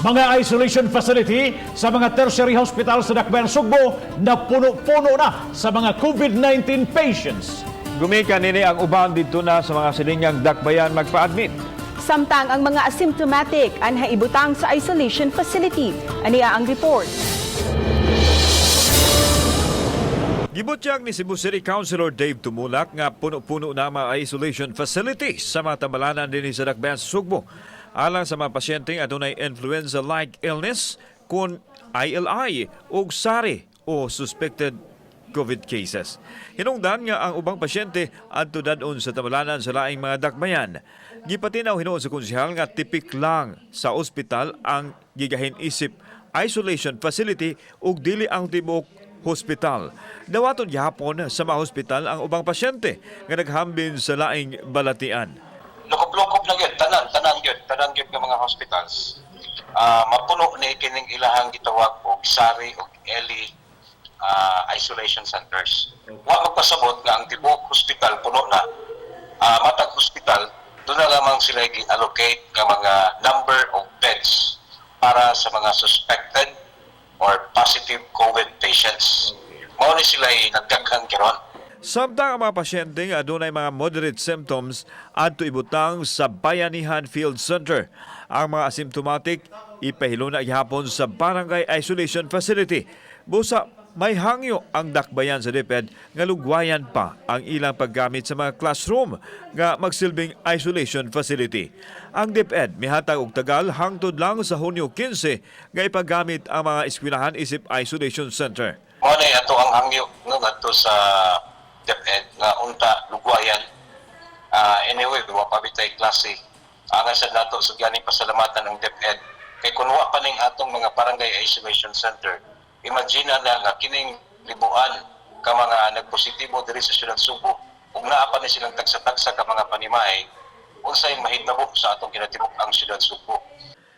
Mga isolation facility sa mga tertiary hospital sa Dakbayan, Sugbo na puno-puno na sa mga COVID-19 patients. Gumikan nini ang uban dito na sa mga silingang Dakbayan magpa-admit. Samtang ang mga asymptomatic anha ibutang sa isolation facility. Aniya ang report. Gibutyag ni Cebu City Councilor Dave Tumulak nga puno-puno na mga isolation facilities sa mga tambalanan din sa Dakbayan sa Sugbo. Alang sa mga pasyenteng adunay influenza-like illness kung ILI o SARI o suspected COVID cases. Hinungdan nga ang ubang pasyente adto dadon sa tambalanan sa laing mga dakbayan. Gipatinaw hinuon sa konsehal nga tipik lang sa ospital ang gigahin isip isolation facility ug dili ang tibok hospital. Dawaton gihapon sa mga hospital ang ubang pasyente nga naghambin sa laing balatian. Lukob-lukob na gyud tanan gyud nga mga hospitals. Mapuno ni kining ilahang gitawag og SARI og ELI isolation centers. Wa magpasabot nga ang tibok hospital puno na. Matag hospital doon na lamang sila i-allocate nga mga number of beds para sa mga suspected or positive COVID patients. Mao ni sila nagdaghan karon. Samtang ang mga pasyente nga adunay mga moderate symptoms adto ibutang sa Bayanihan Field Center. Ang mga asymptomatic ipahilo na gihapon sa Barangay Isolation Facility. Busa may hangyo ang dakbayan sa DepEd nga lugwayan pa ang ilang paggamit sa mga classroom nga magsilbing isolation facility. Ang DepEd mihatag og tagal hangtod lang sa Hunyo 15 nga ipagamit ang mga eskwelahan isip isolation center. Mao ni ato ang hangyo no ngadto sa DepEd nga unta lugwayan. Anyway, wa pa bitay klase. Ang sa nato sa ganing pasalamatan ng DepEd kay kun wa pa ning atong mga barangay isolation center. Imagine na nga kining libuan ka mga nagpositibo diri sa siyudad Subo ug naa pa ni silang tagsa-tagsa ka mga panimaay unsay mahitabo sa atong kinatibuk ang siyudad Subo.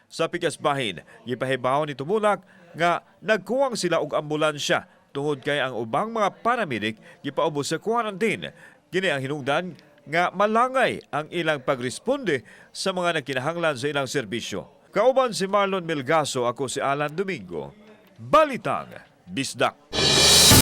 Sa pikas bahin, gipahibaw ni Tumulak nga nagkuwang sila og ambulansya tungod kay ang ubang mga paramedic gipaubos sa quarantine. Kini ang hinungdan nga malangay ang ilang pagresponde sa mga nagkinahanglan sa ilang serbisyo. Kauban si Marlon Melgaso, ako si Alan Domingo. Balitang Bisdak.